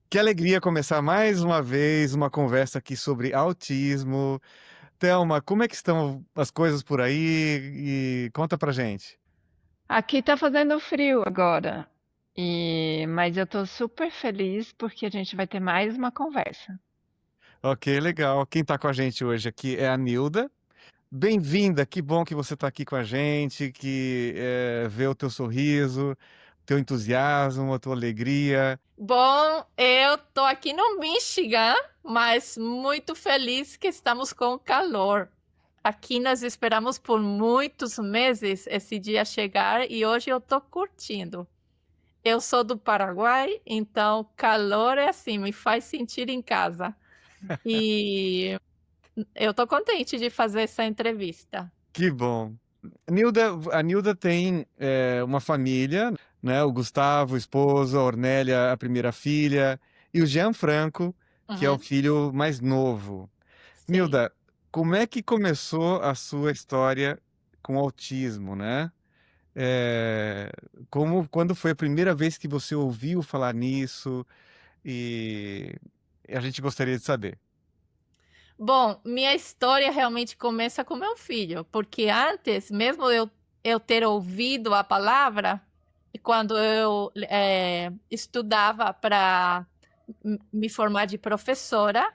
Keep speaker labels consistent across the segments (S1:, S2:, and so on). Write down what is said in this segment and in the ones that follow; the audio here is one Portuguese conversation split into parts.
S1: Que alegria começar mais uma vez uma conversa aqui sobre autismo. Thelma, como é que estão as coisas por aí? E conta pra gente.
S2: Aqui tá fazendo frio agora. Mas eu tô super feliz porque a gente vai ter mais uma conversa.
S1: Ok, legal. Quem tá com a gente hoje aqui é a Nilda. Bem-vinda, que bom que você tá aqui com a gente, que vê o teu sorriso, teu entusiasmo, a tua alegria.
S3: Bom, eu tô aqui no Michigan, mas muito feliz que estamos com calor. Aqui nós esperamos por muitos meses esse dia chegar e hoje eu tô curtindo. Eu sou do Paraguai, então calor é assim, me faz sentir em casa. E eu tô contente de fazer essa entrevista.
S1: Que bom. A Nilda tem uma família, né? O Gustavo, o esposo, a Ornélia, a primeira filha, e o Gianfranco, que é o
S3: Uhum,
S1: filho mais novo.
S3: sim.
S1: Nilda, como é que começou a sua história com autismo, né? É, quando foi a primeira vez que você ouviu falar nisso? E a gente gostaria de saber.
S3: Bom, minha história realmente começa com meu filho, porque antes, mesmo eu ter ouvido a palavra, quando eu estudava para me formar de professora,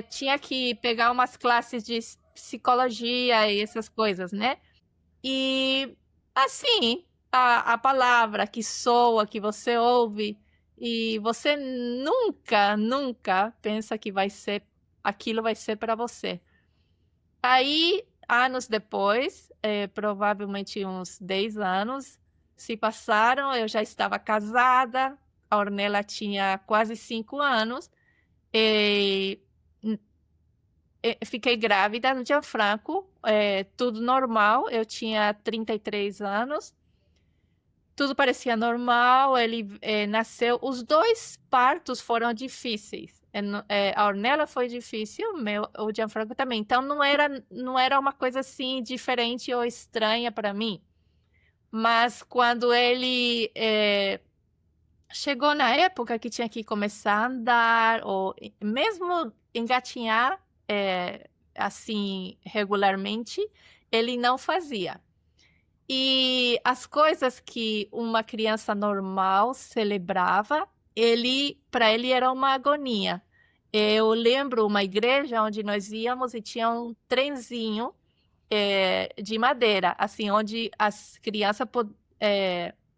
S3: tinha que pegar umas classes de psicologia e essas coisas, né? E assim, a palavra que soa, que você ouve, e você nunca pensa que vai ser aquilo vai ser para você. Aí, anos depois, provavelmente uns 10 anos se passaram, eu já estava casada, a Ornella tinha quase 5 anos, e fiquei grávida no Gianfranco, tudo normal, eu tinha 33 anos, tudo parecia normal, ele nasceu. Os dois partos foram difíceis. A Ornella foi difícil, o Gianfranco também. Então não era uma coisa assim diferente ou estranha para mim. Mas quando ele chegou na época que tinha que começar a andar, ou mesmo engatinhar assim regularmente, ele não fazia. E as coisas que uma criança normal celebrava, para ele era uma agonia. Eu lembro uma igreja onde nós íamos e tinha um trenzinho de madeira, assim, onde as crianças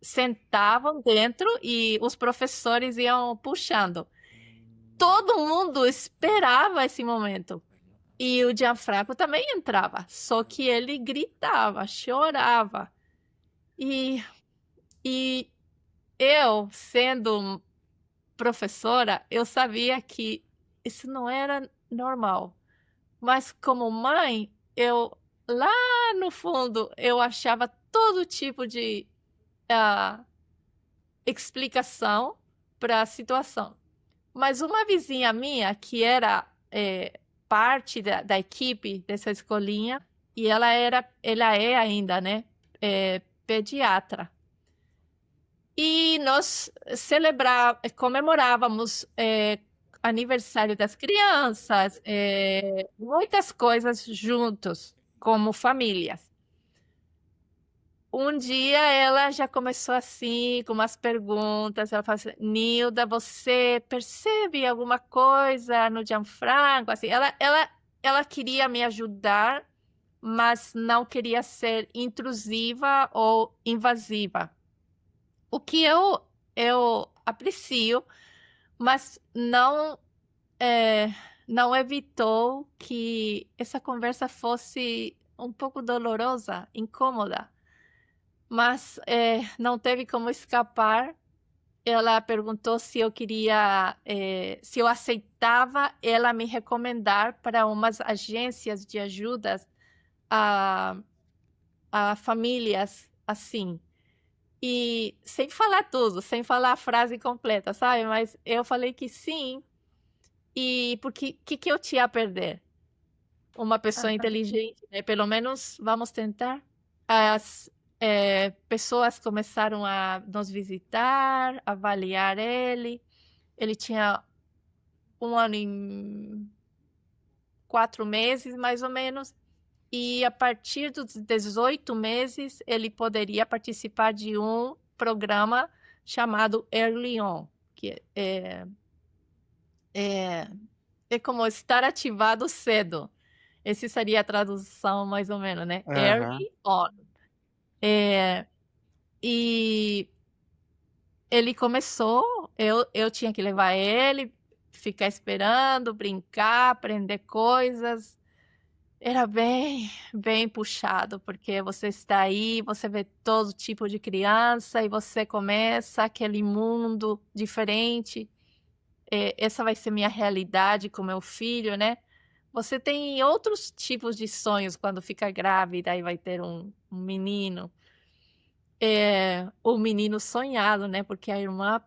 S3: sentavam dentro e os professores iam puxando. Todo mundo esperava esse momento. E o Gianfranco também entrava, só que ele gritava, chorava. E E eu, sendo professora, eu sabia que isso não era normal. Mas como mãe, eu lá no fundo eu achava todo tipo de ah, explicação para a situação. Mas uma vizinha minha, que era parte da equipe dessa escolinha, e ela é ainda, né, pediatra. E nós comemorávamos aniversário das crianças, muitas coisas juntos, como famílias. Um dia ela já começou assim, com umas perguntas. Ela falou assim: Nilda, você percebe alguma coisa no Gianfranco? Assim, ela queria me ajudar, mas não queria ser intrusiva ou invasiva. O que eu aprecio, mas é, não evitou que essa conversa fosse um pouco dolorosa, incômoda. Mas não teve como escapar. Ela perguntou se eu queria, se eu aceitava ela me recomendar para umas agências de ajudas a, a famílias assim. E sem falar tudo, sem falar a frase completa, sabe? Mas eu falei que sim. E porque que eu tinha a perder? Uma pessoa inteligente, né? Pelo menos vamos tentar. As pessoas começaram a nos visitar, avaliar ele. ele tinha 1 ano e 4 meses, mais ou menos, e a partir dos 18 meses ele poderia participar de um programa chamado Early On, que é como estar ativado cedo. Essa seria a tradução mais ou menos, né?
S1: Aham.
S3: Early On. E ele começou, eu tinha que levar ele, ficar esperando, brincar, aprender coisas. Era bem puxado, porque você está aí, você vê todo tipo de criança e você começa aquele mundo diferente. Essa vai ser minha realidade com meu filho, né? Você tem outros tipos de sonhos quando fica grávida e vai ter um menino. O menino sonhado, né? Porque a irmã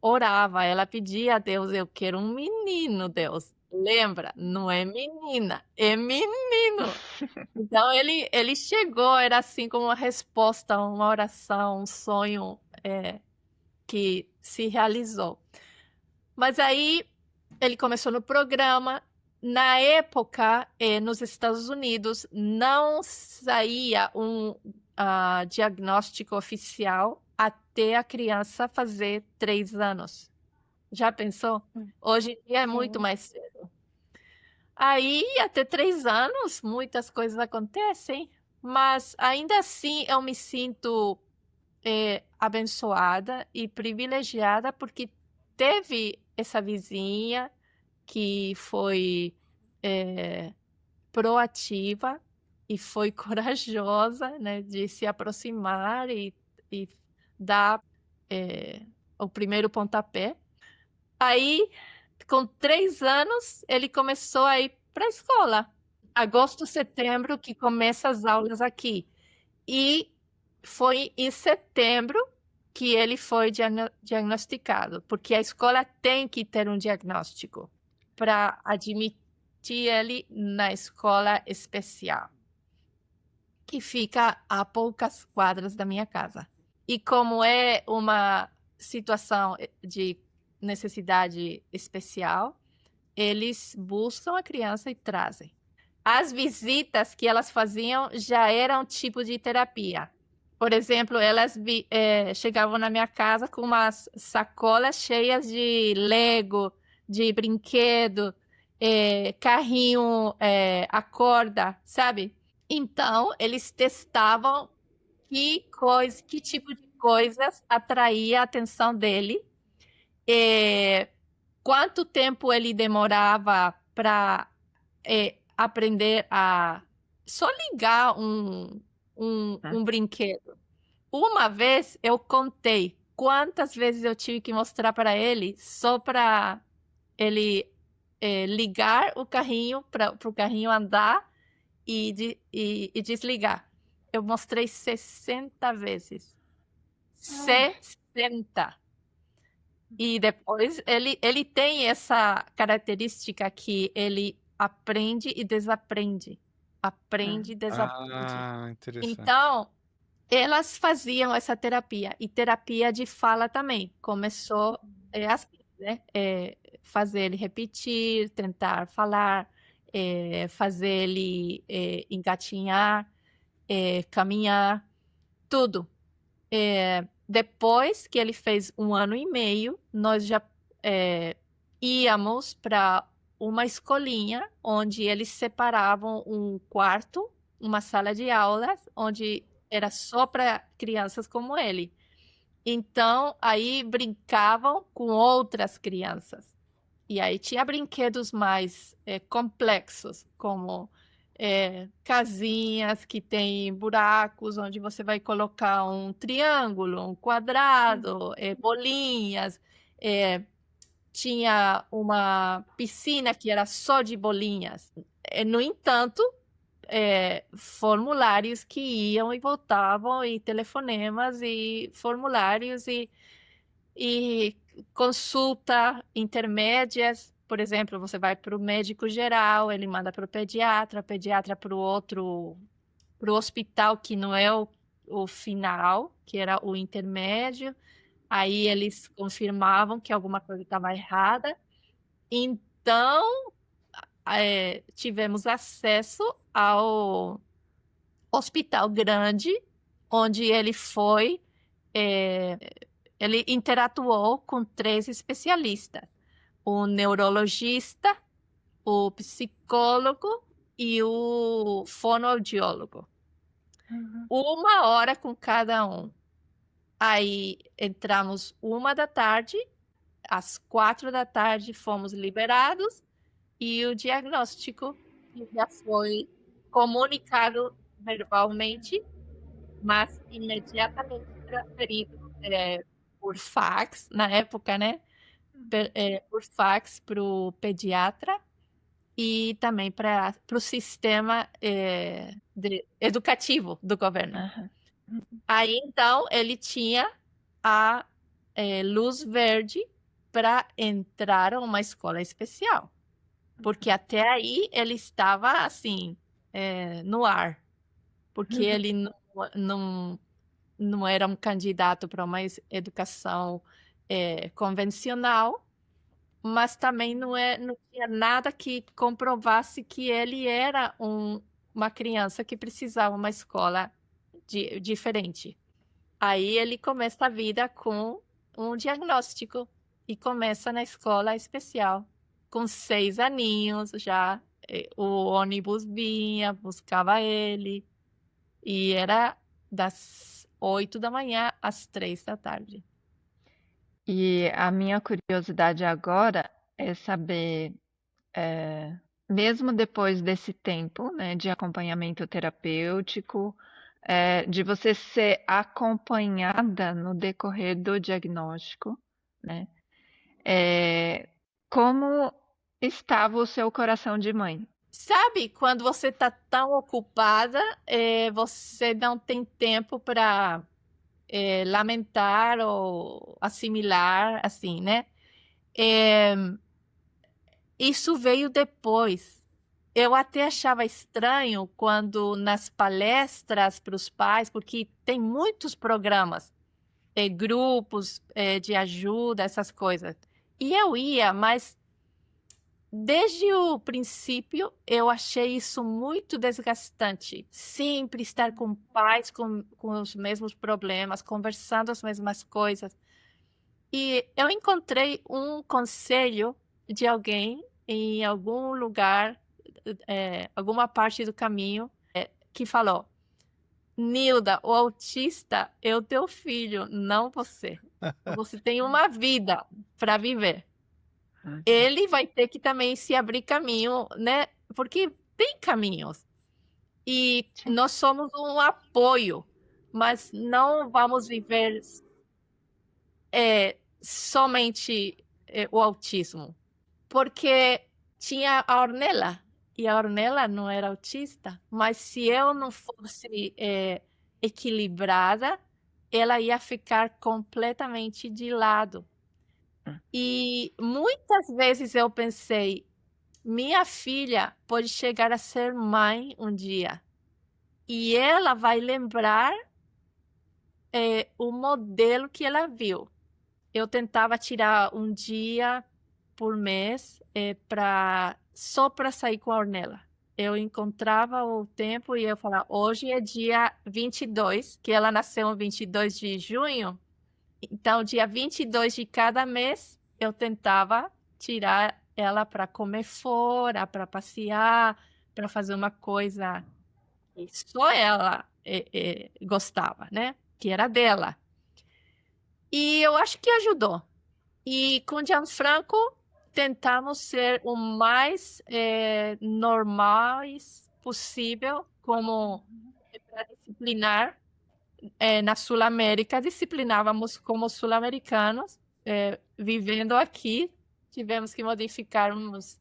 S3: orava, ela pedia a Deus, eu quero um menino, Deus. Lembra? Não é menina, é menino. Então ele chegou, era assim como uma resposta, uma oração, um sonho que se realizou. Mas aí ele começou no programa. Na época, nos Estados Unidos, não saía um diagnóstico oficial até a criança fazer 3 anos. Já pensou? Hoje em dia é muito
S2: Sim.
S3: mais cedo. Aí, até 3 anos, muitas coisas acontecem, mas ainda assim eu me sinto abençoada e privilegiada porque teve essa vizinha que foi proativa e foi corajosa, né, de se aproximar e dar o primeiro pontapé. Aí, com 3 anos, ele começou a ir para a escola. Agosto, setembro, que começa as aulas aqui. E foi em setembro que ele foi diagnosticado, porque a escola tem que ter um diagnóstico para admitir ele na escola especial, que fica a poucas quadras da minha casa. E como é uma situação de necessidade especial, eles buscam a criança e trazem. As visitas que elas faziam já eram um tipo de terapia. Por exemplo, elas chegavam na minha casa com umas sacolas cheias de Lego, de brinquedo, carrinho a corda, sabe? Então, eles testavam que tipo de coisas atraía a atenção dele, quanto tempo ele demorava para aprender a só ligar um brinquedo. Uma vez eu contei quantas vezes eu tive que mostrar para ele só para ele ligar o carrinho para o carrinho andar e desligar. Eu mostrei 60 vezes. 60. E depois ele tem essa característica que ele aprende e desaprende. Aprende e desaprende.
S1: Interessante.
S3: Então, elas faziam essa terapia. E terapia de fala também. Começou assim, né? Fazer ele repetir, tentar falar, fazer ele engatinhar, caminhar, tudo. Depois que ele fez 1 ano e meio, nós já íamos para uma escolinha onde eles separavam um quarto, uma sala de aulas, onde era só para crianças como ele. Então, aí brincavam com outras crianças. E aí tinha brinquedos mais complexos, como casinhas que tem buracos, onde você vai colocar um triângulo, um quadrado, bolinhas. Tinha uma piscina que era só de bolinhas. No entanto, formulários que iam e voltavam, e telefonemas, e formulários, e consulta intermédias. Por exemplo, você vai para o médico geral, ele manda para o pediatra para o hospital, que não é o final, que era o intermédio. Aí eles confirmavam que alguma coisa estava errada. Então, tivemos acesso ao hospital grande, onde ele foi, ele interatuou com 3 especialistas: o neurologista, o psicólogo e o fonoaudiólogo. 1 hora com cada um. Aí entramos 1 da tarde, às 4 da tarde fomos liberados e o diagnóstico já foi comunicado verbalmente, mas imediatamente transferido por fax, na época, né? Por fax para o pediatra e também para o sistema educativo do governo.
S2: Aham.
S3: Aí, então, ele tinha a luz verde para entrar a uma escola especial, porque até aí ele estava assim, no ar, porque ele não era um candidato para uma educação convencional, mas também não tinha nada que comprovasse que ele era uma criança que precisava de uma escola diferente. Aí ele começa a vida com um diagnóstico e começa na escola especial. Com 6 aninhos já, o ônibus vinha, buscava ele, e era das 8 da manhã às 3 da tarde.
S2: E a minha curiosidade agora é saber, mesmo depois desse tempo, né, de acompanhamento terapêutico, de você ser acompanhada no decorrer do diagnóstico, né, como estava o seu coração de mãe?
S3: Sabe, quando você está tão ocupada, você não tem tempo para lamentar ou assimilar, assim, né? Isso veio depois. Eu até achava estranho quando nas palestras para os pais, porque tem muitos programas, grupos de ajuda, essas coisas. E eu ia, mas desde o princípio eu achei isso muito desgastante. Sempre estar com pais com os mesmos problemas, conversando as mesmas coisas. E eu encontrei um conselho de alguém em algum lugar, alguma parte do caminho, que falou: Nilda, o autista é o teu filho, não você. Você tem uma vida para viver. Ele vai ter que também se abrir caminho, né? Porque tem caminhos. E nós somos um apoio, mas não vamos viver somente o autismo. Porque tinha a Ornella, e a Ornella não era autista, mas se eu não fosse equilibrada, ela ia ficar completamente de lado. E muitas vezes eu pensei, minha filha pode chegar a ser mãe um dia, e ela vai lembrar o modelo que ela viu. Eu tentava tirar um dia por mês só para sair com a Ornella. Eu encontrava o tempo e eu falava, hoje é dia 22, que ela nasceu em 22 de junho. Então, dia 22 de cada mês, eu tentava tirar ela para comer fora, para passear, para fazer uma coisa que só ela gostava, né? Que era dela. E eu acho que ajudou. E com Gianfranco, tentamos ser o mais normais possível, como para disciplinar. Na Sul-América, disciplinávamos como sul-americanos. Vivendo aqui, tivemos que modificarmos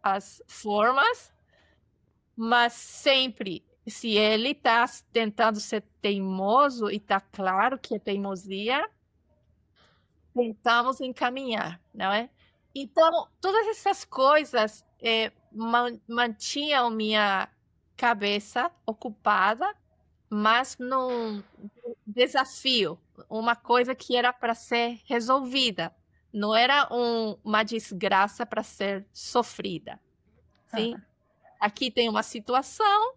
S3: as formas, mas sempre, se ele está tentando ser teimoso, e está claro que é teimosia, tentamos encaminhar, não é? Então, todas essas coisas mantinham minha cabeça ocupada, mas num desafio, uma coisa que era para ser resolvida. Não era uma desgraça para ser sofrida. Sim? Aqui tem uma situação,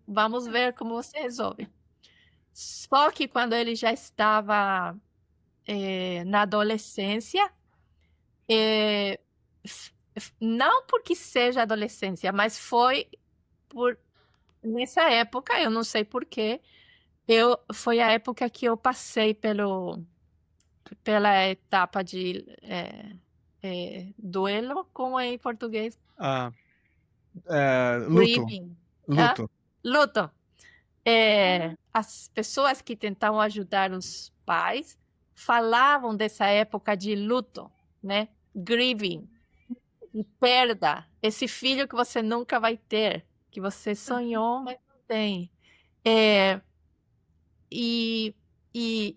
S3: vamos ver como você resolve. Só que quando ele já estava na adolescência, não porque seja adolescência, mas foi nessa época, eu não sei porquê, foi a época que eu passei pela etapa de duelo, como é em português?
S1: Ah, luto,
S3: Grieving. Hã?
S1: luto.
S3: Luto. As pessoas que tentavam ajudar os pais falavam dessa época de luto, né? Grieving, e perda, esse filho que você nunca vai ter, que você sonhou, mas não tem. E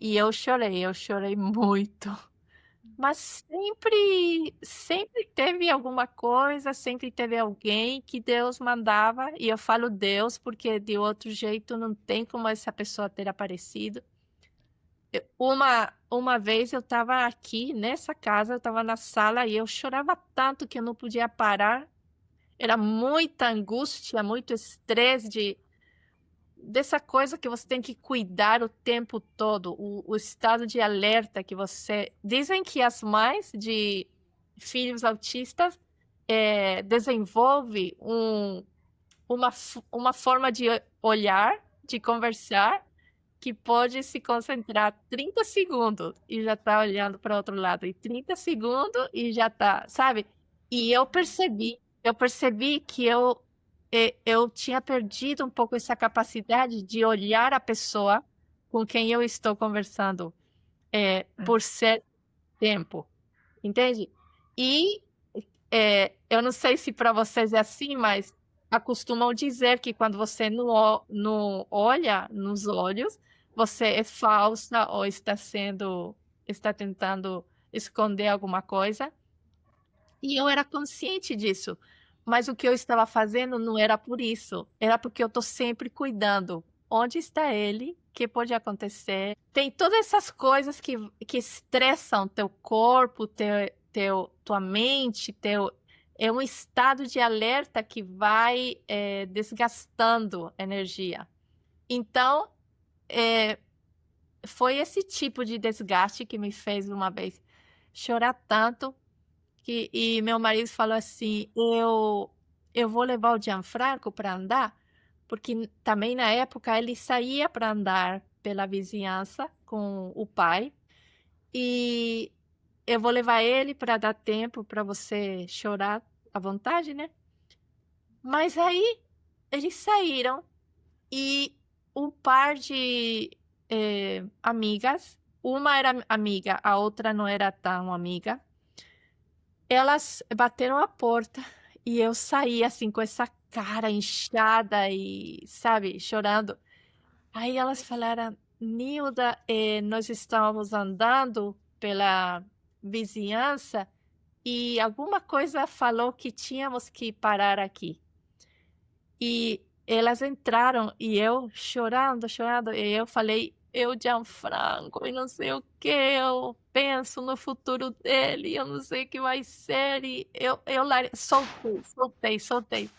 S3: eu chorei muito. Mas sempre teve alguma coisa, sempre teve alguém que Deus mandava, e eu falo Deus porque de outro jeito não tem como essa pessoa ter aparecido. Uma vez eu estava aqui nessa casa, eu estava na sala e eu chorava tanto que eu não podia parar. Era muita angústia, muito estresse dessa coisa que você tem que cuidar o tempo todo, o estado de alerta que você... Dizem que as mães de filhos autistas desenvolve uma forma de olhar, de conversar, que pode se concentrar 30 segundos e já está olhando para outro lado, e 30 segundos e já está, sabe? E eu percebi que eu tinha perdido um pouco essa capacidade de olhar a pessoa com quem eu estou conversando por certo tempo, entende? E eu não sei se para vocês é assim, mas acostumam dizer que quando você não olha nos olhos, você é falsa ou está tentando esconder alguma coisa. E eu era consciente disso, mas o que eu estava fazendo não era por isso, era porque eu estou sempre cuidando. Onde está ele? O que pode acontecer? Tem todas essas coisas que estressam teu corpo, tua mente, é um estado de alerta que vai desgastando energia. Então, foi esse tipo de desgaste que me fez uma vez chorar tanto. E meu marido falou assim: eu vou levar o Gianfranco para andar, porque também na época ele saía para andar pela vizinhança com o pai, e eu vou levar ele para dar tempo para você chorar à vontade, né? Mas aí eles saíram e um par de amigas, uma era amiga, a outra não era tão amiga. Elas bateram a porta e eu saí assim com essa cara inchada e, sabe, chorando. Aí elas falaram: Nilda, nós estávamos andando pela vizinhança e alguma coisa falou que tínhamos que parar aqui. E elas entraram e eu chorando, e eu falei: Gianfranco, e não sei o que, eu penso no futuro dele, eu não sei o que vai ser, e eu soltei.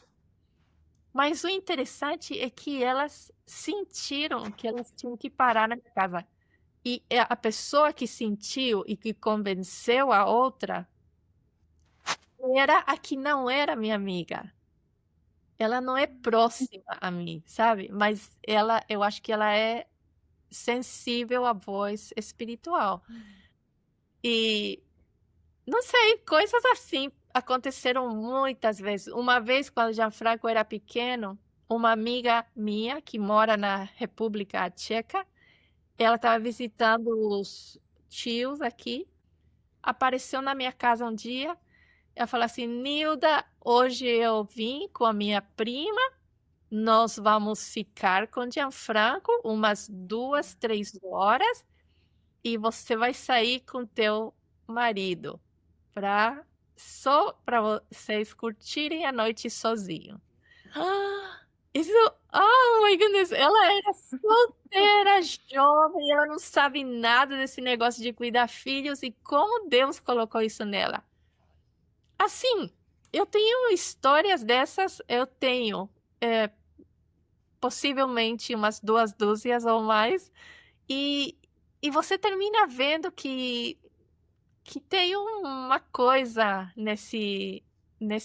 S3: Mas o interessante é que elas sentiram que elas tinham que parar na minha casa. E a pessoa que sentiu e que convenceu a outra era a que não era minha amiga. Ela não é próxima a mim, sabe? Mas eu acho que ela é sensível à voz espiritual. E não sei, coisas assim aconteceram muitas vezes. Uma vez, quando o Gianfranco era pequeno, uma amiga minha que mora na República Tcheca, ela estava visitando os tios aqui, apareceu na minha casa um dia. Ela falou assim: Nilda, hoje eu vim com a minha prima, nós vamos ficar com o Gianfranco umas 2, 3 horas e você vai sair com teu marido só para vocês curtirem a noite sozinho. Isso, oh my goodness, ela era solteira, jovem, ela não sabe nada desse negócio de cuidar filhos e como Deus colocou isso nela. Assim, eu tenho histórias dessas, eu tenho possivelmente umas 2 dúzias ou mais, e, e você termina vendo que tem uma coisa nesse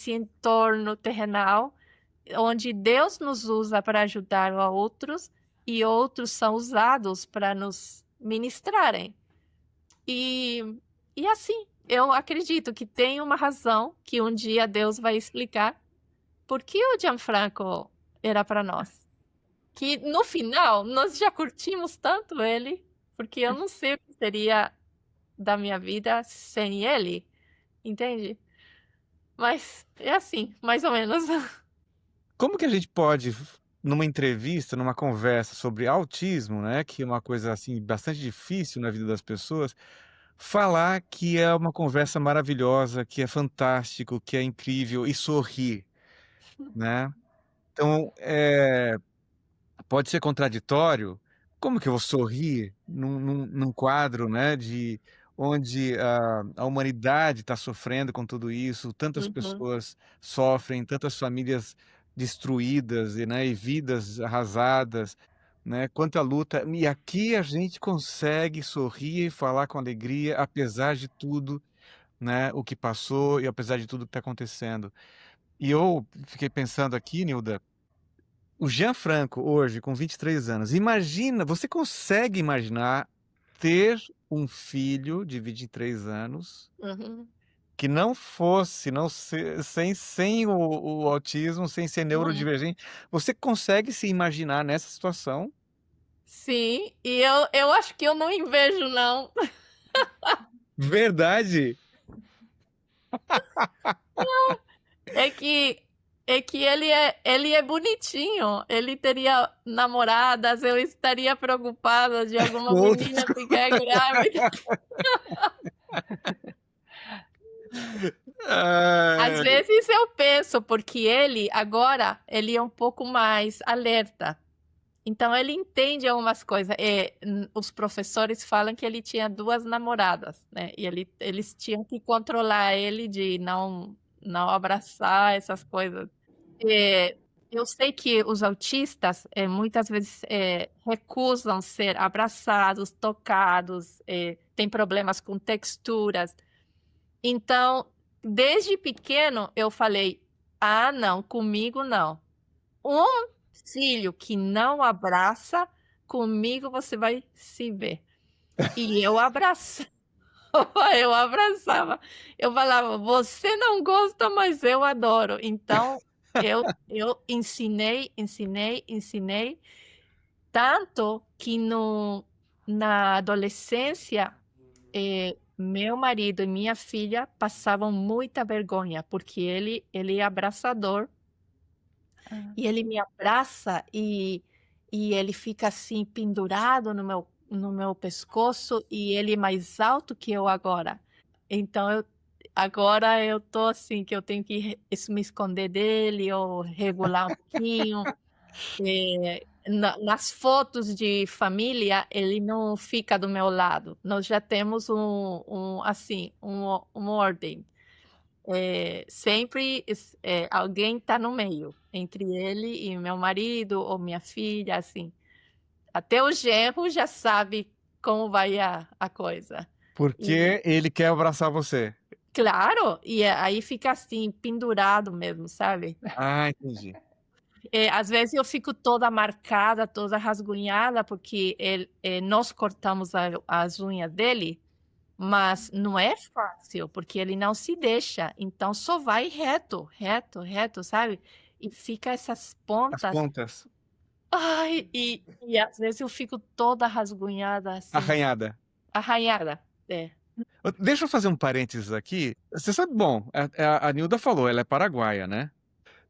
S3: entorno terrenal onde Deus nos usa para ajudar a outros e outros são usados para nos ministrarem. E, e assim, eu acredito que tem uma razão que um dia Deus vai explicar por que o Gianfranco era para nós. Que no final nós já curtimos tanto ele, porque eu não sei o que seria da minha vida sem ele, entende? Mas é assim, mais ou menos.
S1: Como que a gente pode, numa entrevista, numa conversa sobre autismo, né, que é uma coisa, assim, bastante difícil na vida das pessoas, falar que é uma conversa maravilhosa, que é fantástico, que é incrível e sorrir, né? Então, pode ser contraditório. Como que eu vou sorrir num quadro, né, de onde a humanidade está sofrendo com tudo isso, tantas
S3: Uhum,
S1: pessoas sofrem, tantas famílias destruídas e, né, e vidas arrasadas, né, quanta luta. E aqui a gente consegue sorrir e falar com alegria, apesar de tudo, né, o que passou e apesar de tudo que está acontecendo. E eu fiquei pensando aqui, Nilda, o Gianfranco hoje com 23 anos, imagina, você consegue imaginar ter um filho de 23 anos
S3: uhum,
S1: que não fosse, não se sem o autismo, sem ser
S3: uhum.
S1: neurodivergente, você consegue se imaginar nessa situação?
S3: Sim, e eu acho que eu não invejo, não.
S1: Verdade?
S3: É que ele é bonitinho. Ele teria namoradas, eu estaria preocupada de alguma
S1: Outras
S3: menina
S1: co
S3: ficar grávida. Às
S1: Ai,
S3: vezes eu penso, porque ele agora ele é um pouco mais alerta. Então ele entende algumas coisas. Os professores falam que ele tinha 2 namoradas, né? E eles tinham que controlar ele de não abraçar essas coisas. É, eu sei que os autistas muitas vezes recusam ser abraçados, tocados, têm problemas com texturas. Então, desde pequeno eu falei: ah, não, comigo não. Um filho que não abraça, comigo você vai se ver. E eu abraçava, eu abraçava. Eu falava, você não gosta, mas eu adoro. Então, eu ensinei, ensinei, ensinei, tanto que na adolescência, meu marido e minha filha passavam muita vergonha, porque ele é abraçador.
S2: Ah,
S3: E ele me abraça e ele fica assim pendurado no meu pescoço e ele é mais alto que eu agora. Então agora eu tô assim que eu tenho que me esconder dele ou regular um pouquinho. Nas fotos de família ele não fica do meu lado. Nós já temos assim uma ordem. Sempre alguém está no meio, entre ele e meu marido ou minha filha, assim. Até o genro já sabe como vai a coisa. E,
S1: porque ele quer abraçar você.
S3: claro, e aí fica assim, pendurado mesmo, sabe?
S1: Ah, entendi.
S3: Às vezes eu fico toda marcada, toda rasgunhada, porque nós cortamos as unhas dele. Mas não é fácil, porque ele não se deixa. Então só vai reto, reto, reto, sabe? E fica essas
S1: As
S3: pontas.
S1: pontas.
S3: Ai, e às vezes eu fico toda rasgunhada, assim,
S1: Arranhada.
S3: arranhada. É.
S1: Deixa eu fazer um parênteses aqui. Você sabe, bom, a Nilda falou, ela é paraguaia, né?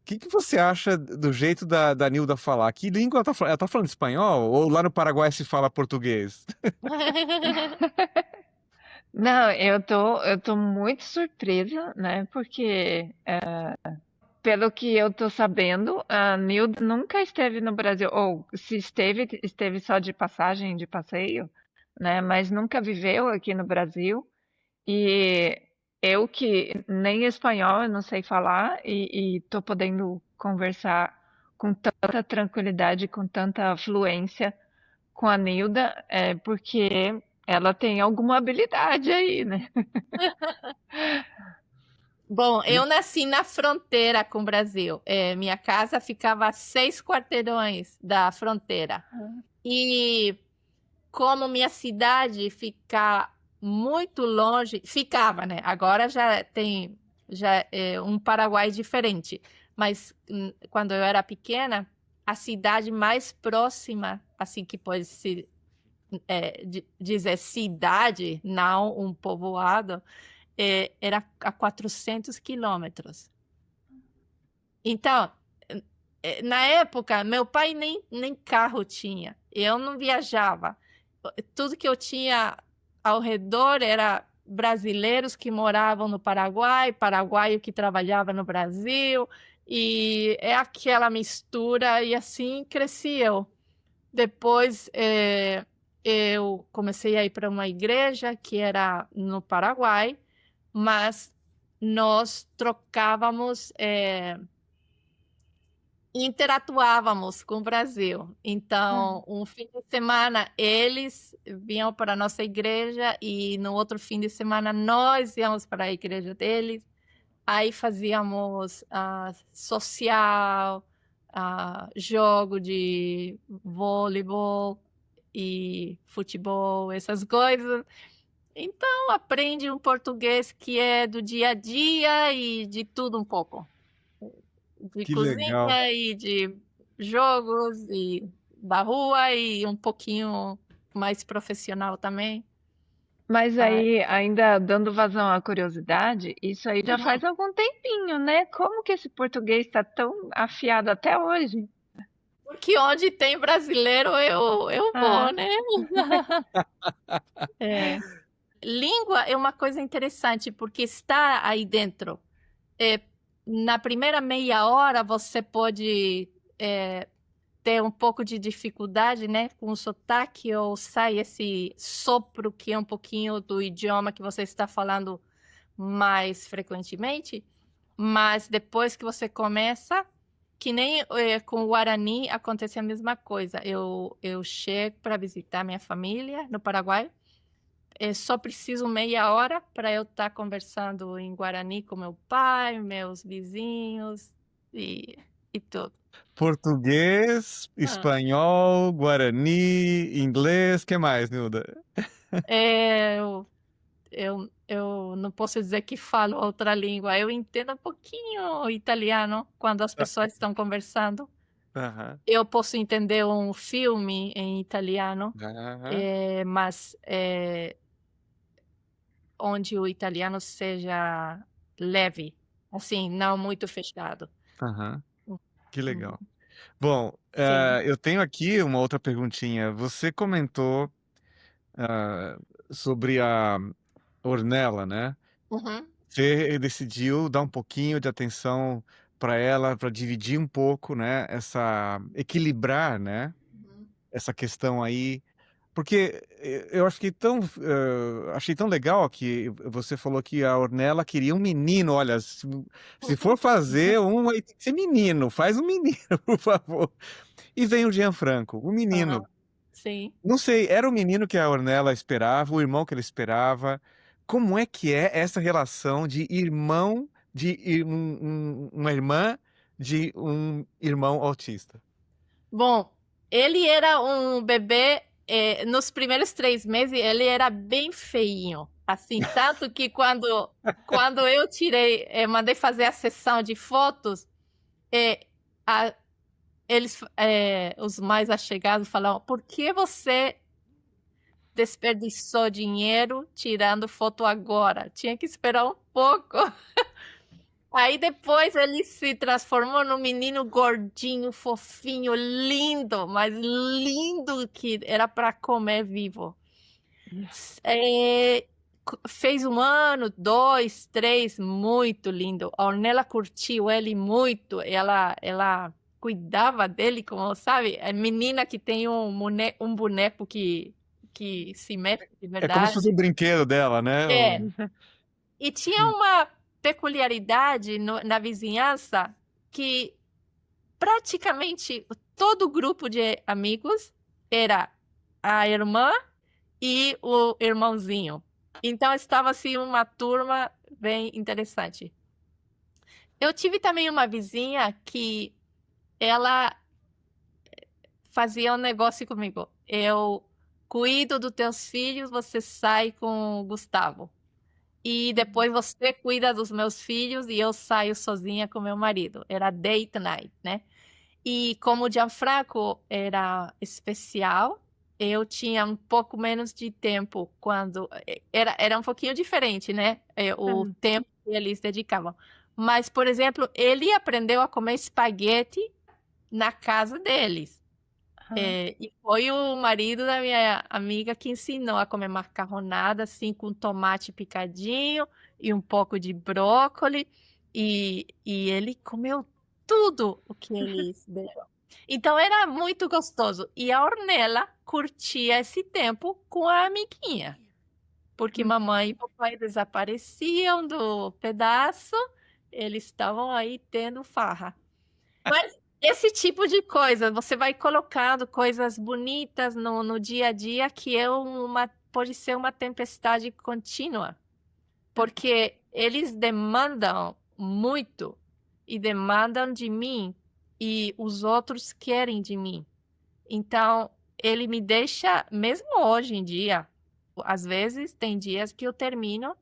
S1: O que você acha do jeito da Nilda falar? Que língua ela tá falando? Ela tá falando espanhol? Ou lá no Paraguai se fala português?
S2: não, eu tô muito surpresa, né? Porque pelo que eu tô sabendo, a Nilda nunca esteve no Brasil, ou se esteve, esteve só de passagem, de passeio, né? Mas nunca viveu aqui no Brasil. E eu que nem espanhol eu não sei falar e tô podendo conversar com tanta tranquilidade, com tanta fluência com a Nilda, é porque ela tem alguma habilidade aí, né?
S3: Bom,
S1: E
S3: eu nasci na fronteira com o Brasil. Minha casa ficava a 6 quarteirões da fronteira. E como minha cidade fica muito longe, ficava, né? Agora já é um Paraguai diferente. Mas quando eu era pequena, a cidade mais próxima, assim que pode se dizer cidade, não um povoado, era a 400 quilômetros. Então, na época, meu pai nem carro tinha. Eu não viajava. Tudo que eu tinha ao redor era brasileiros que moravam no Paraguai, paraguaio que trabalhava no Brasil, e é aquela mistura, e assim cresci eu. Depois, eu comecei a ir para uma igreja que era no Paraguai, mas nós trocávamos, interatuávamos com o Brasil. Então, um fim de semana eles vinham para a nossa igreja e no outro fim de semana nós íamos para a igreja deles. Aí fazíamos social, jogo de voleibol e futebol, essas coisas. Então, aprende um português que é do dia a dia e de tudo um pouco. De
S1: que legal.
S3: cozinha e de jogos e da rua e um pouquinho mais profissional também.
S2: Mas
S3: Ah,
S2: aí, ainda dando vazão à curiosidade, isso aí já faz algum tempinho, né? Como que esse português está tão afiado até hoje?
S3: porque onde tem brasileiro eu vou,
S2: Ah,
S3: né? É. Língua é uma coisa interessante, porque está aí dentro. É, na primeira meia hora você pode ter um pouco de dificuldade, né, com o sotaque, ou sai esse sopro que é um pouquinho do idioma que você está falando mais frequentemente, mas depois que você começa, que nem com o Guarani acontece a mesma coisa. Eu chego para visitar minha família no Paraguai, só preciso meia hora para eu estar conversando em Guarani com meu pai, meus vizinhos e tudo.
S1: Português,
S3: Ah.
S1: espanhol, guarani, inglês, que mais, Nilda?
S3: É, eu não posso dizer que falo outra língua. Eu entendo um pouquinho italiano quando as pessoas estão conversando.
S1: Aham,
S3: Eu posso entender um filme em italiano,
S1: aham,
S3: mas onde o italiano seja leve, assim, não muito fechado.
S1: aham. Que
S3: Uhum.
S1: legal. Bom,
S3: Sim.
S1: eu tenho aqui uma outra perguntinha. Você comentou ah, sobre a Ornella, né?
S3: Uhum.
S1: Você decidiu dar um pouquinho de atenção para ela, para dividir um pouco, né? Equilibrar, né?
S3: Uhum.
S1: Essa questão aí. Porque eu achei tão legal que você falou que a Ornella queria um menino. Olha, se for fazer um, aí tem que ser menino. Faz um menino, por favor. E vem o Gianfranco, o menino.
S3: Aham. Sim.
S1: Não sei, era o menino que a Ornella esperava, o irmão que ele esperava. Como é que é essa relação de irmão, uma irmã de um irmão autista?
S3: Bom, ele era um bebê, nos primeiros 3 meses, ele era bem feinho. Assim, tanto que quando eu tirei, mandei fazer a sessão de fotos, é, a- os mais allegados falaram: por que você desperdiçou dinheiro tirando foto agora? Tinha que esperar um pouco. Aí depois ele se transformou num menino gordinho, fofinho, lindo, mas lindo que era para comer vivo. É, fez 1 ano, 2, 3, muito lindo. A Ornella curtiu ele muito. Ela cuidava dele, como sabe, a menina que tem um boneco que se mexe de
S1: É como se fosse
S3: verdade.
S1: um brinquedo dela, né?
S3: É. E tinha uma peculiaridade na vizinhança que praticamente todo grupo de amigos era a irmã e o irmãozinho. Então estava assim uma turma bem interessante. Eu tive também uma vizinha que ela fazia um negócio comigo. Eu cuido dos teus filhos, você sai com o Gustavo. E depois você cuida dos meus filhos e eu saio sozinha com meu marido. Era date night, né? E como o Gianfranco era especial, eu tinha um pouco menos de tempo quando... Era um pouquinho diferente, né? O tempo que eles dedicavam. Mas, por exemplo, ele aprendeu a comer espaguete na casa deles. E foi o marido da minha amiga que ensinou a comer macarronada assim com tomate picadinho e um pouco de brócolis e ele comeu tudo o que eles deram. Então era muito gostoso e a Ornella curtia esse tempo com a amiguinha, porque mamãe e papai desapareciam do pedaço, eles estavam aí tendo farra. Mas esse tipo de coisa, você vai colocando coisas bonitas no dia a dia que pode ser uma tempestade contínua, porque eles demandam muito e demandam de mim e os outros querem de mim. Então, ele me deixa, mesmo hoje em dia, às vezes tem dias que eu termino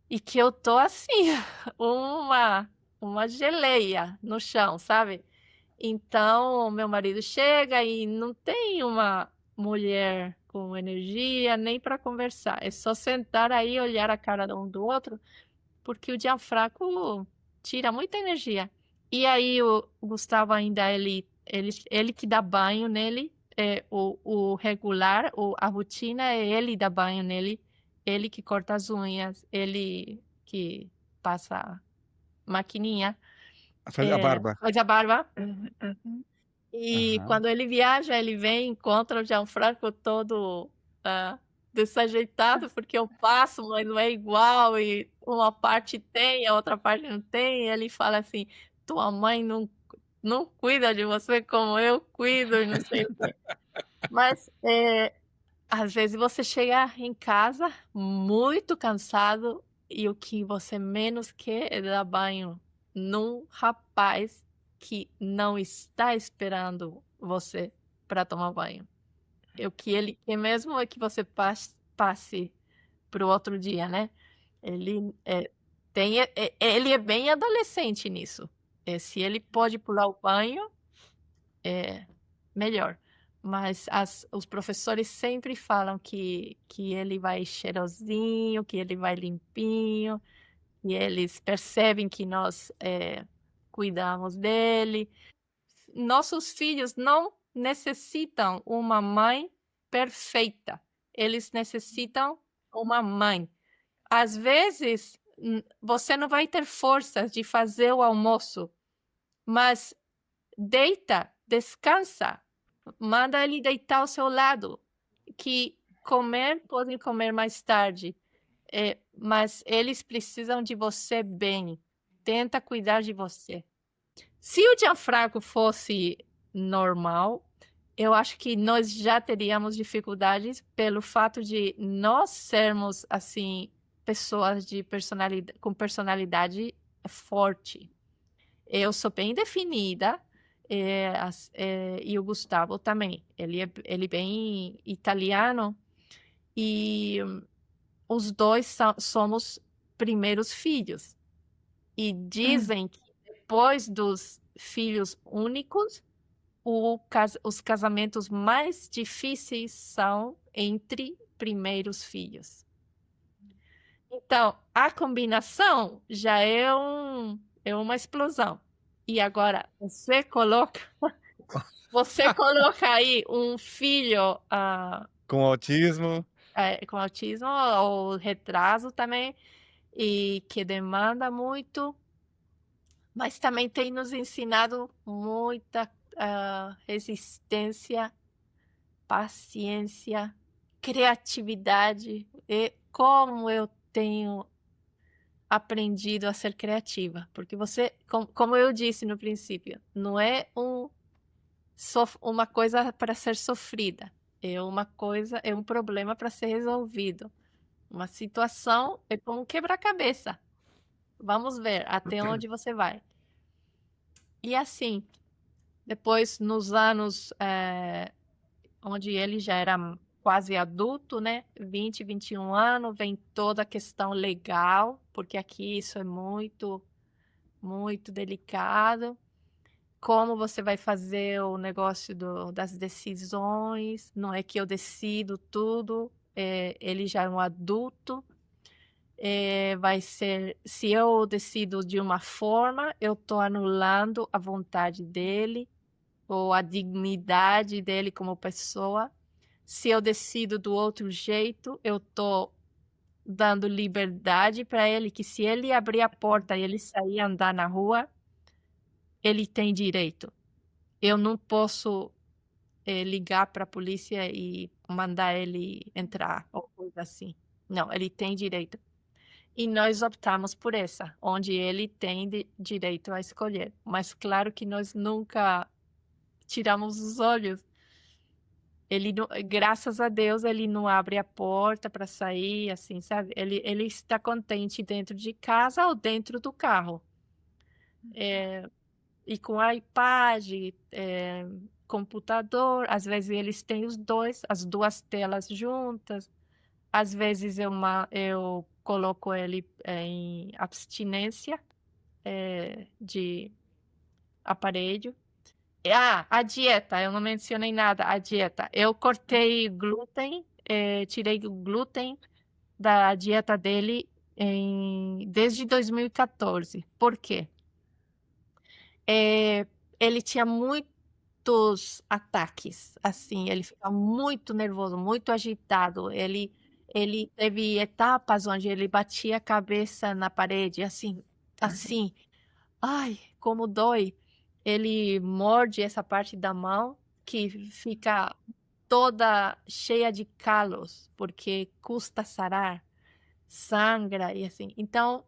S3: e que eu tô assim, uma geleia no chão, sabe? Então, meu marido chega e não tem uma mulher com energia nem para conversar. É só sentar aí e olhar a cara um do outro, porque o diafragma tira muita energia. E aí o Gustavo ainda, ele que dá banho nele, o regular, a rotina é ele dar banho nele, ele que corta as unhas, ele que passa maquininha,
S1: Faz a barba.
S3: faz a barba. E
S1: Aham.
S3: quando ele viaja, ele vem, encontra o Gianfranco todo desajeitado, porque eu passo, mas não é igual, e uma parte tem, a outra parte não tem, e ele fala assim, tua mãe não cuida de você como eu cuido, e não sei o quê. Mas às vezes você chega em casa muito cansado e o que você menos quer é dar banho num rapaz que não está esperando você para tomar banho. O que ele quer mesmo é que você passe para o outro dia, né? Ele ele é bem adolescente nisso. Se ele pode pular o banho, é melhor. Mas os professores sempre falam que ele vai cheirosinho, que ele vai limpinho, e eles percebem que nós cuidamos dele. Nossos filhos não necessitam uma mãe perfeita, eles necessitam uma mãe. Às vezes, você não vai ter forças de fazer o almoço, mas deita, descansa, manda ele deitar ao seu lado, que podem comer mais tarde, mas eles precisam de você bem, tenta cuidar de você. Se o Gianfranco fosse normal, eu acho que nós já teríamos dificuldades pelo fato de nós sermos assim pessoas com personalidade forte. Eu sou bem definida, e o Gustavo também. Ele é bem italiano e os dois somos primeiros filhos. E dizem que depois dos filhos únicos, os casamentos mais difíceis são entre primeiros filhos. Então, a combinação já é uma explosão. E agora, você coloca aí um filho
S1: Com autismo.
S3: com autismo ou retraso também, e que demanda muito, mas também tem nos ensinado muita resistência, paciência, criatividade, e como eu tenho aprendido a ser criativa, porque você, como eu disse no princípio, não é uma coisa para ser sofrida, é um problema para ser resolvido. Uma situação é como um quebra-cabeça. Vamos ver até onde você vai. E assim, depois nos anos onde ele já era quase adulto, né? 20, 21 anos, vem toda a questão legal, porque aqui isso é muito, muito delicado. Como você vai fazer o negócio das decisões? Não é que eu decido tudo, ele já é um adulto. Vai ser, se eu decido de uma forma, eu estou anulando a vontade dele ou a dignidade dele como pessoa. Se eu decido do outro jeito, eu estou dando liberdade para ele, que se ele abrir a porta e ele sair andar na rua, ele tem direito. Eu não posso ligar para a polícia e mandar ele entrar ou coisa assim. Não, ele tem direito. E nós optamos por essa, onde ele tem direito a escolher. Mas claro que nós nunca tiramos os olhos. Ele, graças a Deus, ele não abre a porta para sair, assim, sabe? Ele está contente dentro de casa ou dentro do carro. E com iPad, computador, às vezes eles têm as duas telas juntas. Às vezes eu coloco ele em abstinência de aparelho. A dieta, eu não mencionei nada. A dieta, eu cortei glúten, tirei o glúten da dieta dele desde 2014. Por quê? Ele tinha muitos ataques, assim, ele fica muito nervoso, muito agitado. Ele teve etapas onde ele batia a cabeça na parede, assim, ai, como dói. Ele morde essa parte da mão que fica toda cheia de calos, porque custa sarar, sangra e assim. Então,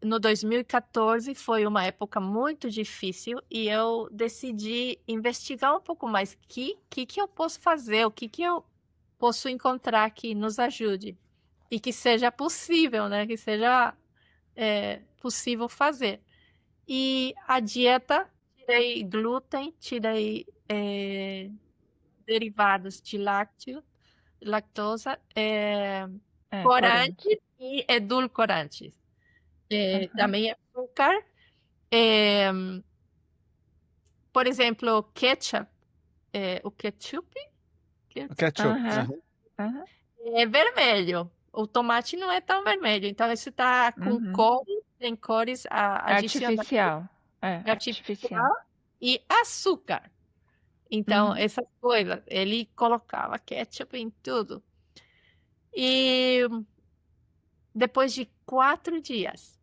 S3: no 2014 foi uma época muito difícil e eu decidi investigar um pouco mais que eu posso fazer, o que eu posso encontrar que nos ajude e que seja possível, né? Que seja possível fazer. E a dieta, tirei glúten, tirei derivados de lactosa, corante e edulcorantes. Também açúcar. Por exemplo, ketchup. O ketchup é vermelho. O tomate não é tão vermelho. Então, isso está com cores, tem cores
S2: Artificial.
S3: artificial e açúcar. Então, essas coisas. Ele colocava ketchup em tudo. E depois de 4 dias,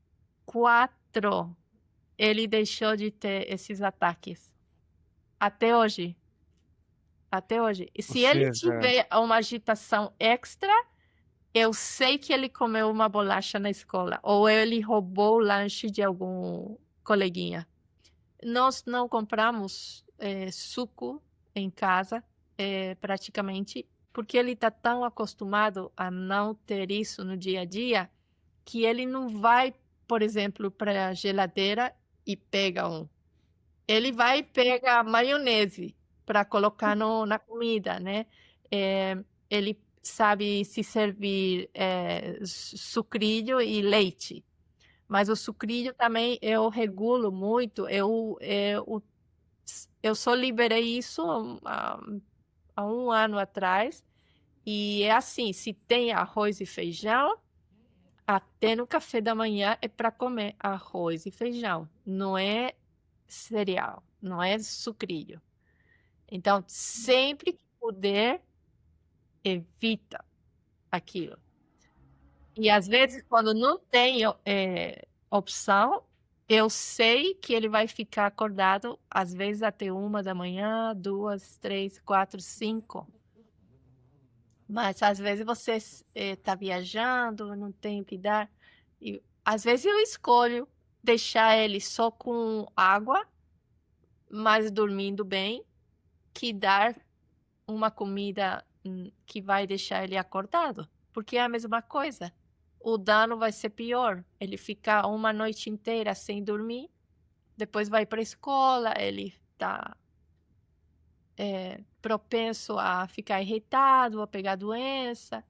S3: ele deixou de ter esses ataques. Até hoje. Até hoje. E se ele tiver uma agitação extra, eu sei que ele comeu uma bolacha na escola ou ele roubou o lanche de algum coleguinha. Nós não compramos suco em casa, praticamente, porque ele está tão acostumado a não ter isso no dia a dia, que ele não vai, por exemplo, para a geladeira e pega um. Ele vai e pega maionese para colocar na comida, né? Ele sabe se servir sucrilho e leite. Mas o sucrilho também eu regulo muito. Eu só liberei isso há 1 ano atrás. E é assim, se tem arroz e feijão, até no café da manhã é para comer arroz e feijão. Não é cereal, não é sucrilho. Então, sempre que puder, evita aquilo. E às vezes, quando não tem opção, eu sei que ele vai ficar acordado, às vezes até 1 da manhã, 2, 3, 4, 5. Mas às vezes você está viajando, não tem o que dar. E às vezes eu escolho deixar ele só com água, mas dormindo bem, que dar uma comida que vai deixar ele acordado. Porque é a mesma coisa. O dano vai ser pior. Ele ficar uma noite inteira sem dormir, depois vai para a escola, ele está propenso a ficar irritado, a pegar doença.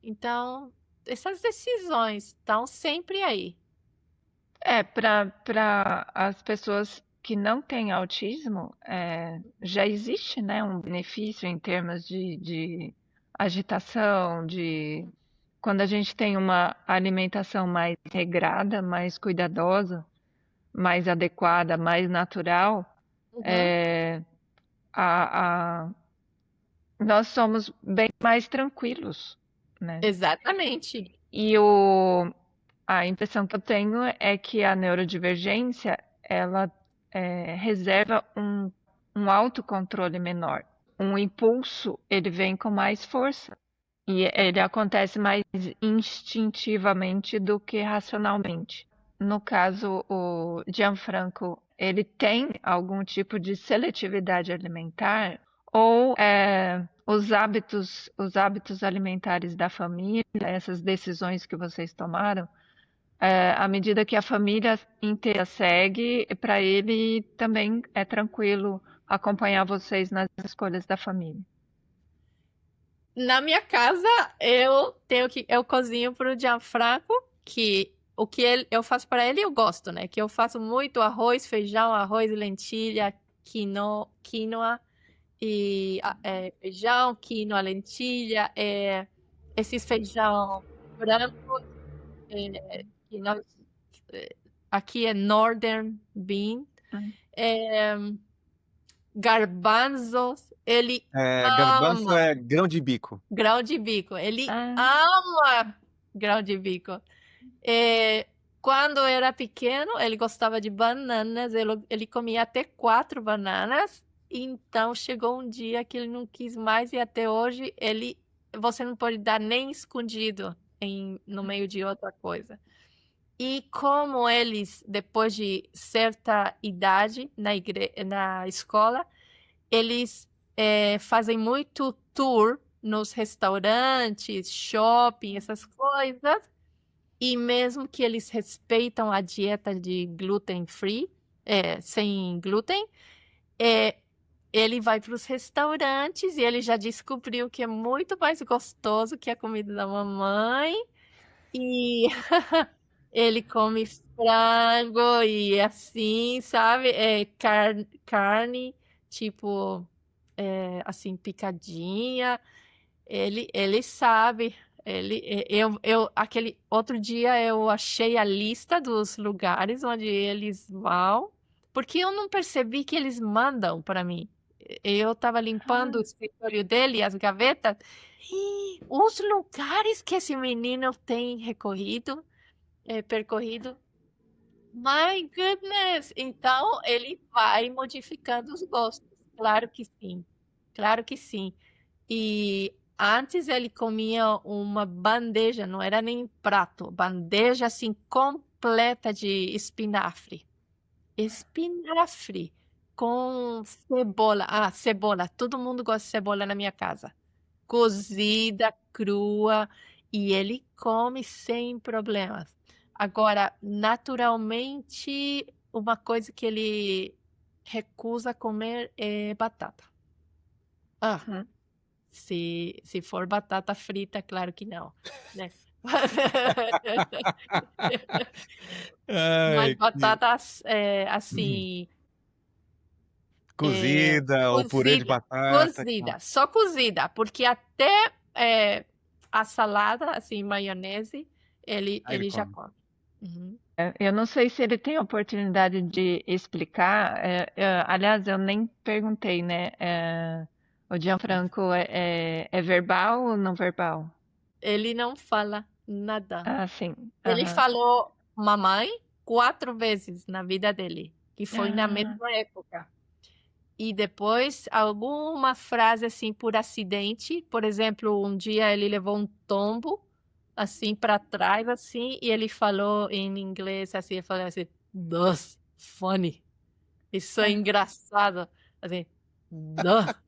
S3: Então, essas decisões estão sempre aí.
S2: Para as pessoas que não têm autismo, já existe, né, um benefício em termos de agitação, quando a gente tem uma alimentação mais regrada, mais cuidadosa, mais adequada, mais natural, nós somos bem mais tranquilos, né?
S3: Exatamente.
S2: E a impressão que eu tenho é que a neurodivergência, ela reserva um autocontrole menor. Um impulso, ele vem com mais força. E ele acontece mais instintivamente do que racionalmente. No caso, o Gianfranco, ele tem algum tipo de seletividade alimentar ou os hábitos alimentares da família, essas decisões que vocês tomaram, à medida que a família inteira segue, para ele também é tranquilo acompanhar vocês nas escolhas da família.
S3: Na minha casa, eu cozinho para o Gianfranco, que o que eu faço para ele eu gosto, né? Que eu faço muito arroz, feijão, arroz, lentilha, quinoa e feijão, quinoa, lentilha, esses feijão branco, que aqui é Northern Bean, garbanzos, ele
S1: Garbanço
S3: ama
S1: é grão de bico.
S3: grão de bico, ele ama grão de bico. Quando era pequeno, ele gostava de bananas, ele comia até 4 bananas. Então chegou um dia que ele não quis mais e até hoje você não pode dar nem escondido no meio de outra coisa. E como eles, depois de certa idade na escola, eles fazem muito tour nos restaurantes, shopping, essas coisas. E mesmo que eles respeitam a dieta de gluten free, sem glúten, ele vai para os restaurantes e ele já descobriu que é muito mais gostoso que a comida da mamãe. E ele come frango e assim, sabe? Carne, tipo, assim, picadinha. Ele sabe. Aquele outro dia eu achei a lista dos lugares onde eles vão, porque eu não percebi que eles mandam para mim. Eu estava limpando o escritório dele, as gavetas, e os lugares que esse menino tem percorrido. My goodness! Então ele vai modificando os gostos. Claro que sim. Claro que sim. E antes ele comia uma bandeja, não era nem prato, bandeja assim completa de espinafre. Espinafre com cebola. Cebola. Todo mundo gosta de cebola na minha casa. Cozida, crua, e ele come sem problemas. Agora, naturalmente, uma coisa que ele recusa comer é batata. Se for batata frita, claro que não, né? Mas batata assim,
S1: Cozida ou purê de batata.
S3: cozida, só cozida, porque até a salada, assim, maionese, ele já come.
S2: Eu não sei se ele tem oportunidade de explicar. Aliás, eu nem perguntei, né? O Gianfranco é verbal ou não verbal?
S3: Ele não fala nada.
S2: Ah, sim.
S3: Ele
S2: Aham.
S3: falou mamãe 4 vezes na vida dele, que foi na
S2: Ah,
S3: mesma época. E depois alguma frase assim por acidente, por exemplo, um dia ele levou um tombo assim para trás assim e ele falou em inglês assim, ele falou assim, "That's funny". Isso é
S2: ah,
S3: engraçado, assim, "That's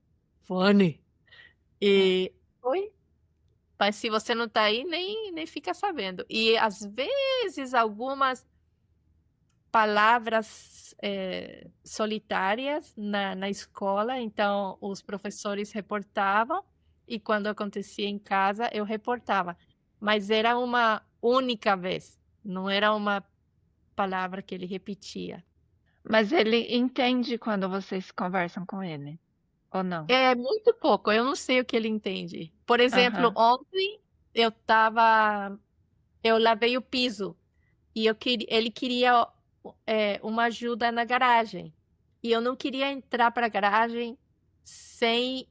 S3: funny". E oi, mas se você não tá aí, nem fica sabendo. E às vezes algumas palavras solitárias na escola, então os professores reportavam, e quando acontecia em casa, eu reportava. Mas era uma única vez, não era uma palavra que ele repetia.
S2: mas ele entende quando vocês conversam com ele, ou não?
S3: É muito pouco, eu não sei o que ele entende. Por exemplo,
S2: Aham.
S3: ontem eu lavei o piso e ele queria uma ajuda na garagem. E eu não queria entrar para a garagem sem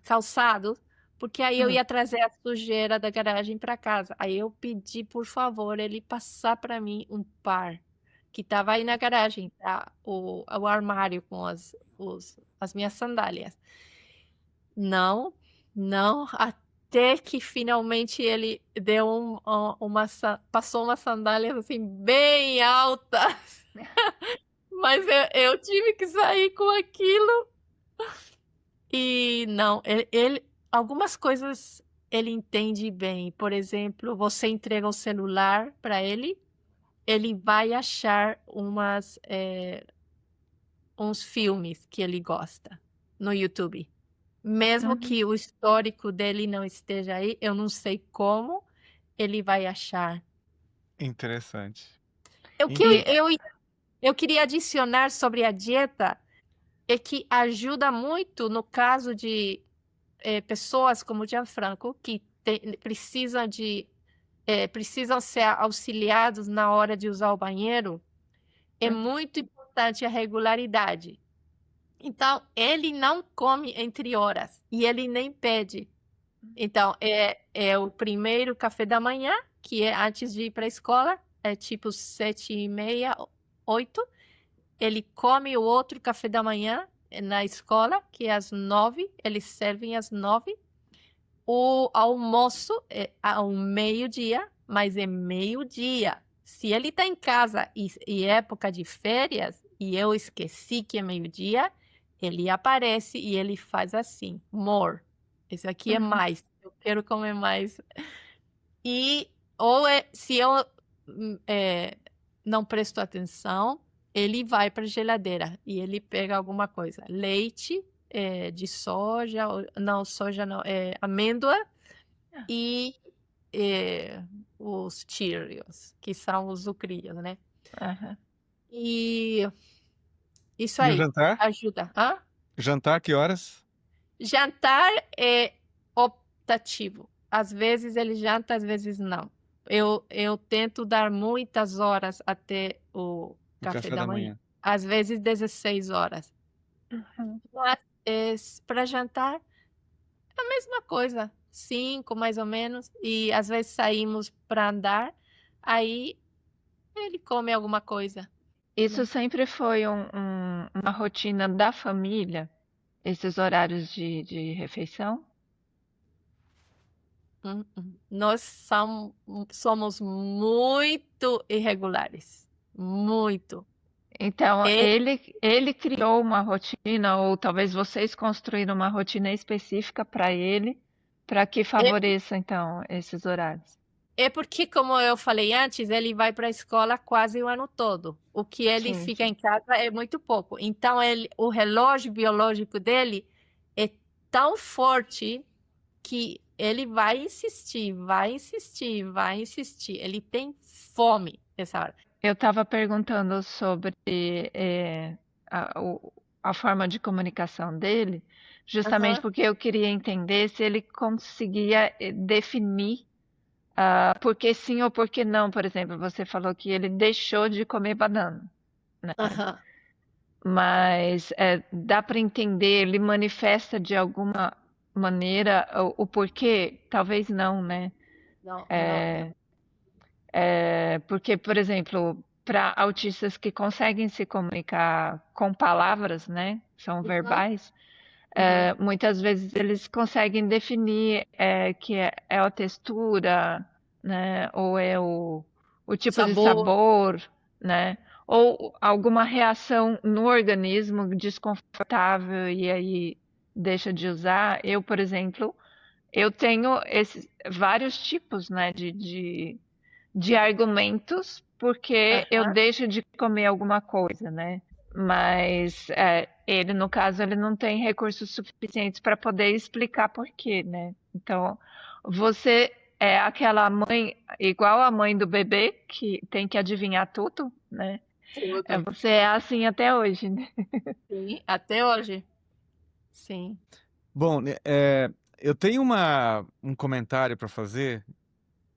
S3: calçado, porque aí eu
S2: Hum.
S3: ia trazer a sujeira da garagem para casa. Aí eu pedi, por favor, ele passar para mim um par que estava aí na garagem, tá? O armário com as minhas sandálias. Não, não, até que finalmente ele deu passou umas sandálias assim bem altas, mas eu tive que sair com aquilo e não, algumas coisas ele entende bem. Por exemplo, você entrega o celular para ele vai achar uns filmes que ele gosta no YouTube. Mesmo
S2: Uhum.
S3: que o histórico dele não esteja aí, eu não sei como ele vai achar.
S1: Interessante.
S3: O que
S1: Inte
S2: E
S3: eu queria adicionar sobre a dieta é que ajuda muito no caso de pessoas como o Gianfranco, que precisam ser auxiliados na hora de usar o banheiro, é
S2: Uhum.
S3: muito importante a regularidade. Então, ele não come entre horas e ele nem pede. Então, é o primeiro café da manhã, que é antes de ir para a escola, é tipo 7h30, 8. Ele come o outro café da manhã na escola, que é às 9. Eles servem às 9. O almoço é ao meio-dia, mas é meio-dia. Se ele está em casa e é época de férias, e eu esqueci que é meio-dia, ele aparece e ele faz assim, more. Esse aqui é
S2: Uhum.
S3: mais. Eu quero comer mais. E se eu não presto atenção, ele vai para a geladeira e ele pega alguma coisa. Leite de soja, não, soja não, amêndoa e os Cheerios, que são os sucrilhos, né?
S2: Aham.
S3: E isso
S1: E o
S3: aí
S1: jantar?
S3: ajuda. Hã?
S1: Jantar, que horas?
S3: Jantar é optativo. Às vezes ele janta, às vezes não. Eu tento dar muitas horas até o
S1: O
S3: café
S1: café
S3: da
S1: da
S3: manhã.
S1: manhã.
S3: Às vezes 16 horas.
S2: Uhum.
S3: Mas para jantar, é a mesma coisa. 5, mais ou menos. E às vezes saímos para andar. Aí ele come alguma coisa.
S2: Isso sempre foi uma rotina da família, esses horários de refeição?
S3: Nós somos muito irregulares. Muito.
S2: Então,
S3: E
S2: ele criou uma rotina, ou talvez vocês construíram uma rotina específica para ele, para que
S3: é,
S2: favoreça, então, esses horários.
S3: é porque, como eu falei antes, ele vai para a escola quase o ano todo. O que ele
S2: Sim,
S3: fica
S2: sim.
S3: em casa é muito pouco. Então, o relógio biológico dele é tão forte que ele vai insistir, vai insistir, vai insistir. Ele tem fome nessa hora.
S2: Eu estava perguntando sobre a forma de comunicação dele, justamente
S3: Aham,
S2: porque eu queria entender se ele conseguia definir por que sim ou por que não. Por exemplo, você falou que ele deixou de comer banana, né?
S3: aham.
S2: mas dá para entender, ele manifesta de alguma maneira o porquê? Talvez não, né?
S3: Não, não.
S2: Porque, por exemplo, para autistas que conseguem se comunicar com palavras, né? São
S3: Uhum,
S2: verbais,
S3: uhum.
S2: muitas vezes eles conseguem definir que é a textura, né? Ou é o tipo de
S3: Sabor.
S2: sabor, né? Ou alguma reação no organismo desconfortável e aí deixa de usar. Eu, por exemplo, eu tenho esses vários tipos, né, de argumentos porque eu
S3: Aham.
S2: deixo de comer alguma coisa, né? Mas ele, no caso, ele não tem recursos suficientes para poder explicar por quê, né? Então, você é aquela mãe, igual a mãe do bebê, que tem que adivinhar tudo, né?
S3: Tudo.
S2: Você é assim até hoje, né?
S3: Sim, até hoje. Sim.
S1: Bom, né, eu tenho um comentário para fazer,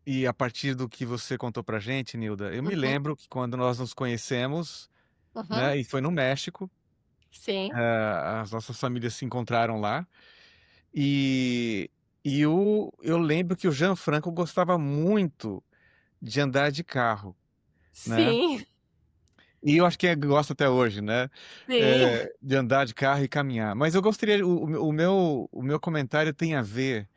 S1: e a partir do que você contou pra gente, Nilda, eu me
S3: Uhum,
S1: lembro que quando nós nos conhecemos,
S3: uhum.
S1: né, e foi no México,
S3: Sim.
S1: as nossas famílias se encontraram lá, e eu lembro que o Gianfranco gostava muito de andar de carro, né,
S3: Sim,
S1: e eu acho que gosta até hoje, né,
S3: sim.
S1: de andar de carro e caminhar. Mas eu gostaria o meu comentário tem a ver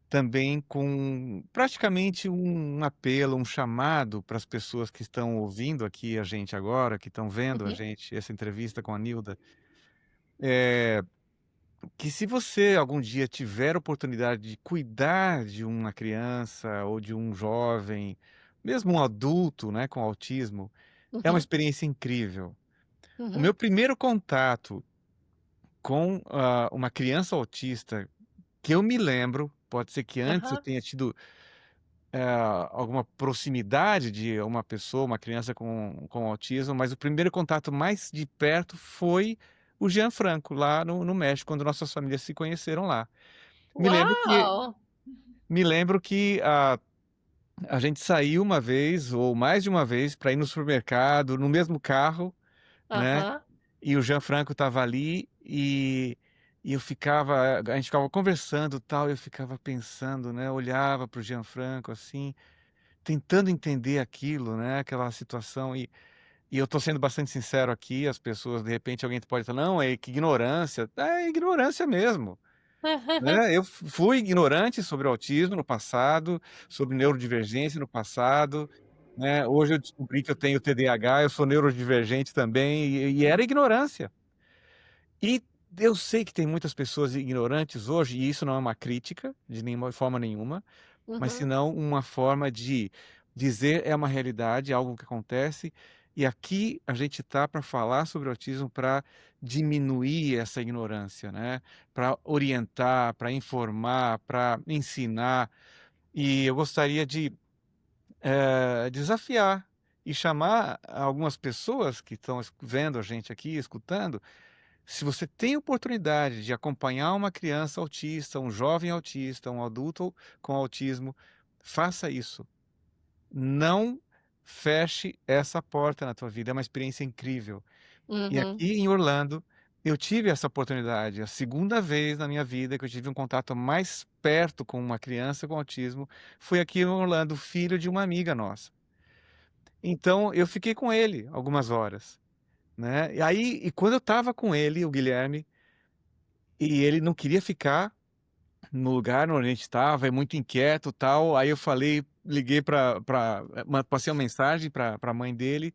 S1: também com praticamente um apelo, um chamado para as pessoas que estão ouvindo aqui a gente agora, que estão vendo a
S3: Uhum,
S1: gente, essa entrevista com a Nilda, eh, que se você algum dia tiver oportunidade de cuidar de uma criança ou de um jovem, mesmo um adulto, né, com autismo, é uma
S3: uhum,
S1: experiência incrível. O
S3: uhum.
S1: meu primeiro contato com, uma criança autista, que eu me lembro, pode ser que antes eu
S3: Aham.
S1: tenha tido alguma proximidade de uma pessoa, uma criança com autismo, mas o primeiro contato mais de perto foi o Gianfranco, lá no México, quando nossas famílias se conheceram lá. Me lembro que
S3: Uau!
S1: me lembro que a gente saiu uma vez, ou mais de uma vez, para ir no supermercado, no mesmo carro, né,
S3: Aham.
S1: e o Gianfranco estava ali, e a gente ficava conversando, tal, e eu ficava pensando, né, olhava para o Gianfranco, assim, tentando entender aquilo, né, aquela situação e eu tô sendo bastante sincero aqui, as pessoas de repente alguém pode falar: "Não, que ignorância", é ignorância mesmo, né, eu fui ignorante sobre o autismo no passado, sobre neurodivergência no passado, né, hoje eu descobri que eu tenho TDAH, eu sou neurodivergente também e era ignorância. E eu sei que tem muitas pessoas ignorantes hoje e isso não é uma crítica de nenhuma forma nenhuma, mas
S3: Uhum,
S1: senão uma forma de dizer é uma realidade, algo que acontece, e aqui a gente está para falar sobre autismo para diminuir essa ignorância, né, para orientar, para informar, para ensinar. E eu gostaria de, desafiar e chamar algumas pessoas que estão vendo a gente aqui, escutando, se você tem oportunidade de acompanhar uma criança autista, um jovem autista, um adulto com autismo, faça isso. Não feche essa porta na tua vida, é uma experiência incrível. E
S3: uhum.
S1: aqui em Orlando, eu tive essa oportunidade, a segunda vez na minha vida que eu tive um contato mais perto com uma criança com autismo, foi aqui em Orlando, filho de uma amiga nossa. Então eu fiquei com ele algumas horas, né. E quando eu estava com ele, o Guilherme, e ele não queria ficar no lugar onde a gente estava, é muito inquieto, tal. Aí eu falei liguei passei uma mensagem pra mãe dele,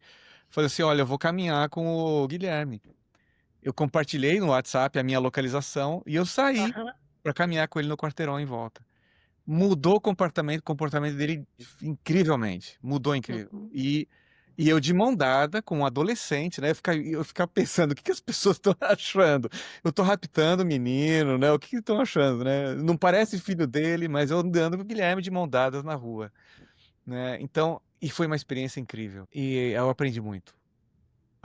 S1: falei assim: "Olha, eu vou caminhar com o Guilherme". Eu compartilhei no WhatsApp a minha localização e eu saí
S3: Aham.
S1: pra caminhar com ele no quarteirão em volta. Mudou o comportamento dele incrivelmente, mudou incrível.
S3: Uhum.
S1: E eu de mão dada com um adolescente, né, eu ficava pensando: "O que que as pessoas estão achando? Eu tô raptando o menino, né, o que que estão achando, né? Não parece filho dele, mas eu andando com o Guilherme de mão dadas na rua", né. Então foi uma experiência incrível, e eu aprendi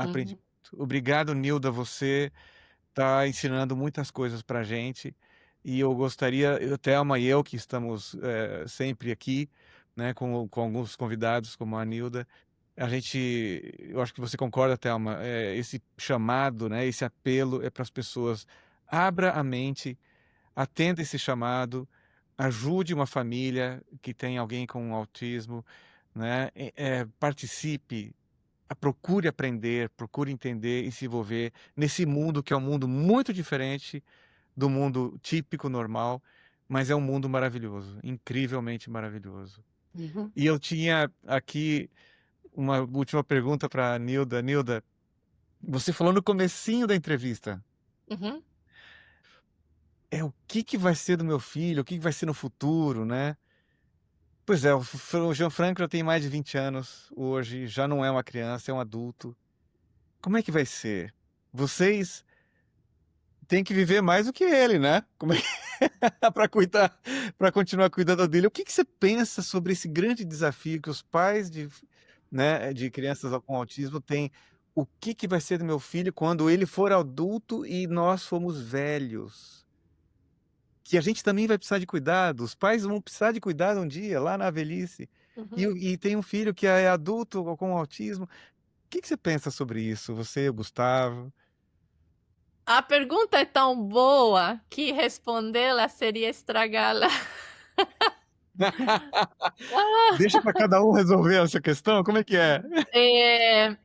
S3: Uhum.
S1: muito. Obrigado, Nilda, você tá ensinando muitas coisas pra gente, e eu gostaria Thelma e eu que estamos, sempre aqui, né, com alguns convidados como a Nilda, eu acho que você concorda, Thelma, esse chamado, né, esse apelo é para as pessoas. Abra a mente, atenda esse chamado, ajude uma família que tem alguém com autismo, né? Participe, procure aprender, procure entender e se envolver nesse mundo que é um mundo muito diferente do mundo típico, normal, mas é um mundo maravilhoso, incrivelmente maravilhoso.
S3: Uhum.
S1: E eu tinha aqui uma última pergunta para a Nilda. Nilda, você falou no comecinho da entrevista,
S3: Uhum.
S1: o que vai ser do meu filho, o que vai ser no futuro, né? Pois é, o Gianfranco já tem mais de 20 anos hoje, já não é uma criança, é um adulto. Como é que vai ser? Vocês têm que viver mais do que ele, né? Como é para cuidar, para continuar cuidando dele? O que você pensa sobre esse grande desafio que os pais de, né, de crianças com autismo têm? O que vai ser do meu filho quando ele for adulto e nós formos velhos? Que a gente também vai precisar de cuidado, os pais vão precisar de cuidado um dia, lá na velhice. E,
S3: Uhum.
S1: e tem um filho que é adulto com autismo. O que você pensa sobre isso? Você, o Gustavo?
S3: A pergunta é tão boa que respondê-la seria estragá-la.
S1: Deixa para cada um resolver essa questão? Como é que é?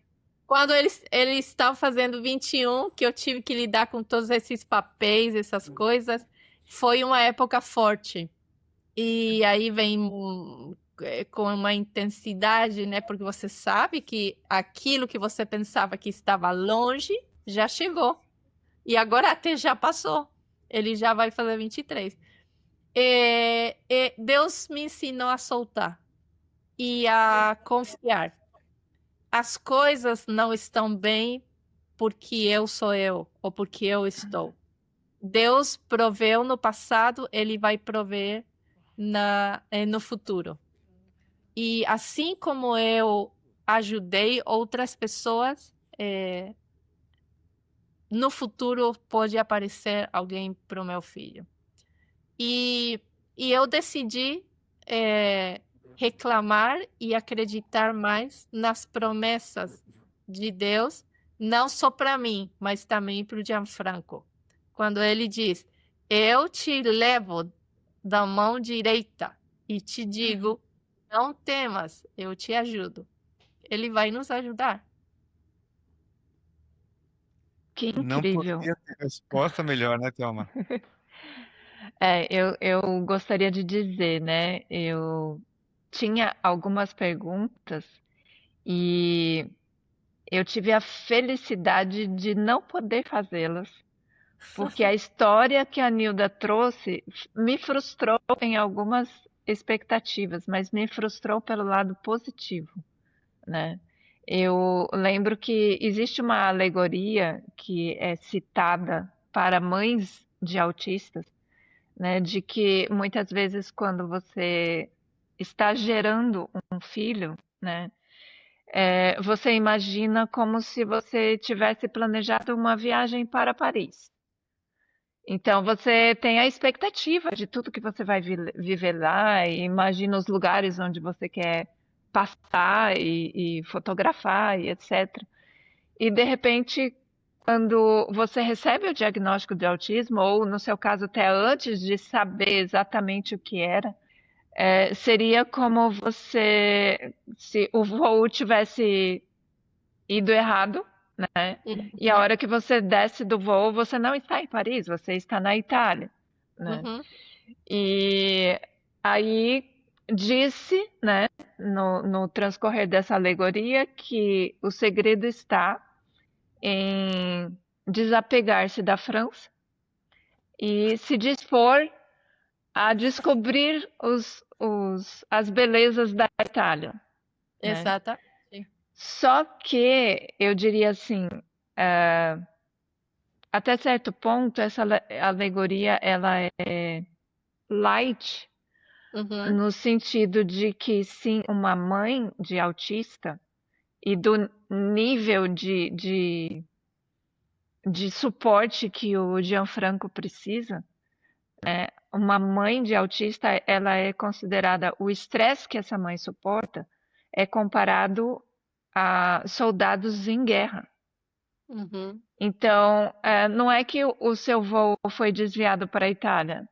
S3: Quando ele estava fazendo 21, que eu tive que lidar com todos esses papéis, essas coisas, foi uma época forte. E aí vem com uma intensidade, né? Porque você sabe que aquilo que você pensava que estava longe já chegou. E agora até já passou. Ele já vai fazer 23. Deus me ensinou a soltar e a confiar. As coisas não estão bem porque eu sou eu ou porque eu estou. Deus proveu no passado, ele vai prover no futuro. E assim como eu ajudei outras pessoas, no futuro pode aparecer alguém para o meu filho. E eu decidi reclamar e acreditar mais nas promessas de Deus, não só para mim, mas também para o Gianfranco. Quando ele diz: eu te levo da mão direita e te digo, não temas, eu te ajudo. Ele vai nos ajudar.
S2: Que
S1: Não
S2: incrível.
S1: poderia ter resposta melhor, né, Thelma?
S2: Eu gostaria de dizer, né? Eu tinha algumas perguntas e eu tive a felicidade de não poder fazê-las, porque a história que a Nilda trouxe me frustrou em algumas expectativas, mas me frustrou pelo lado positivo, né? Eu lembro que existe uma alegoria que é citada para mães de autistas, né? De que muitas vezes quando você está gerando um filho, né? Você imagina como se você tivesse planejado uma viagem para Paris. Então você tem a expectativa de tudo que você vai viver lá, e imagina os lugares onde você quer passar e fotografar e etc. E de repente, quando você recebe o diagnóstico de autismo, ou no seu caso até antes de saber exatamente o que era, seria como se o voo tivesse ido errado, né? E a hora que você desce do voo, você não está em Paris, você está na Itália, né?
S3: Uhum.
S2: E aí disse, né, no transcorrer dessa alegoria, que o segredo está em desapegar-se da França e se dispor a descobrir as belezas da Itália, né?
S3: Exatamente.
S2: Só que eu diria assim, até certo ponto, essa alegoria ela é light
S3: Uhum.
S2: no sentido de que sim, uma mãe de autista e do nível de suporte que o Gianfranco precisa, uma mãe de autista, ela é considerada, o estresse que essa mãe suporta é comparado soldados em guerra.
S3: Uhum.
S2: Então, não é que o seu voo foi desviado para a Itália,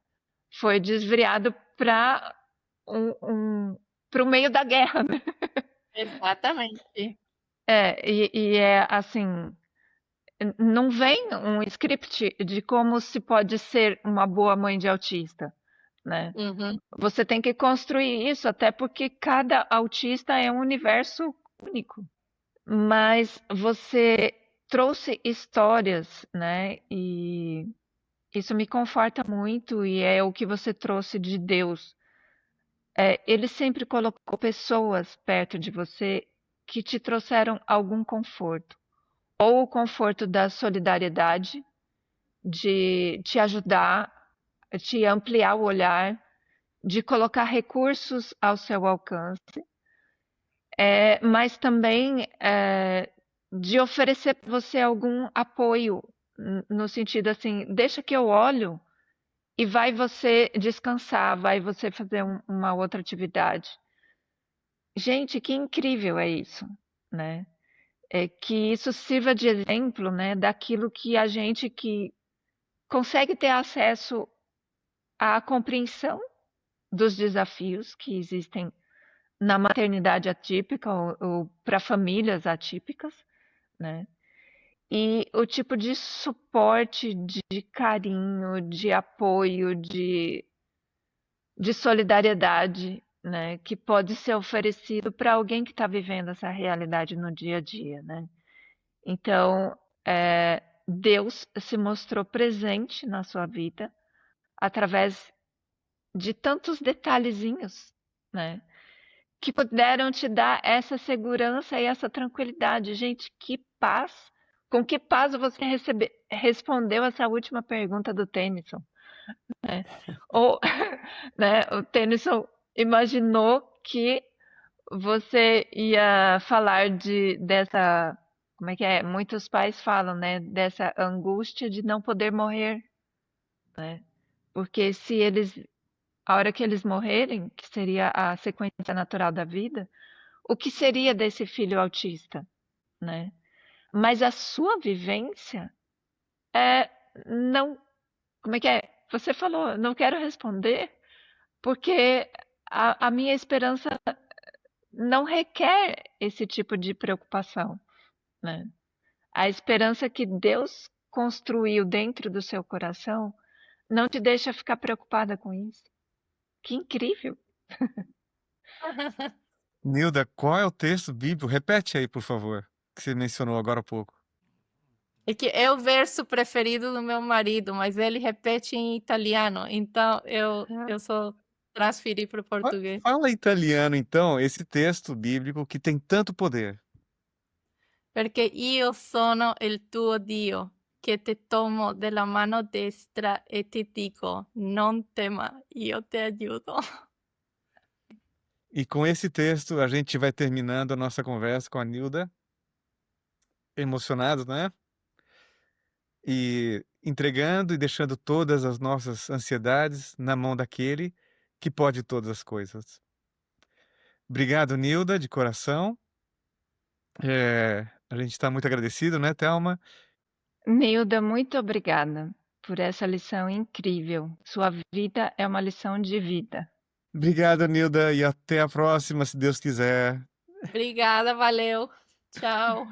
S2: foi desviado para o meio da guerra, né?
S3: Exatamente.
S2: E é assim, não vem um script de como se pode ser uma boa mãe de autista, né?
S3: Uhum.
S2: Você tem que construir isso, até porque cada autista é um universo único. Mas você trouxe histórias, né? E isso me conforta muito, e é o que você trouxe de Deus. Ele sempre colocou pessoas perto de você que te trouxeram algum conforto. Ou o conforto da solidariedade, de te ajudar, te ampliar o olhar, de colocar recursos ao seu alcance, mas também de oferecer para você algum apoio, no sentido assim, deixa que eu olho e vai você descansar, vai você fazer uma outra atividade. Gente, que incrível é isso, né? Que isso sirva de exemplo, né, daquilo que a gente que consegue ter acesso à compreensão dos desafios que existem na maternidade atípica ou para famílias atípicas, né? E o tipo de suporte, de carinho, de apoio, de solidariedade, né, que pode ser oferecido para alguém que está vivendo essa realidade no dia a dia, né? Então, Deus se mostrou presente na sua vida através de tantos detalhezinhos, né? Que puderam te dar essa segurança e essa tranquilidade. Gente, que paz! Com que paz você respondeu essa última pergunta do Tennyson, né? Ou, né, o Tennyson imaginou que você ia falar dessa, como é que é? Muitos pais falam, né, dessa angústia de não poder morrer, né? Porque se eles, a hora que eles morrerem, que seria a sequência natural da vida, o que seria desse filho autista, né? Mas a sua vivência é não, como é que é? Você falou, não quero responder, porque a minha esperança não requer esse tipo de preocupação, né? A esperança que Deus construiu dentro do seu coração não te deixa ficar preocupada com isso. Que incrível!
S1: Nilda, qual é o texto bíblico? Repete aí, por favor, que você mencionou agora há pouco.
S3: É que é o verso preferido do meu marido, mas ele repete em italiano, então eu só transferi para o português.
S1: Fala em italiano, então, esse texto bíblico que tem tanto poder.
S3: Perché io sono il tuo Dio, che ti tomo della mano destra e ti dico, non tema, io ti aiuto.
S1: E com esse texto a gente vai terminando a nossa conversa com a Nilda, emocionado, né? E entregando e deixando todas as nossas ansiedades na mão daquele que pode todas as coisas. Obrigado, Nilda, de coração. A gente está muito agradecido, né, Thelma?
S2: Nilda, muito obrigada por essa lição incrível. Sua vida é uma lição de vida.
S1: Obrigado, Nilda, e até a próxima, se Deus quiser.
S3: Obrigada, valeu. Tchau.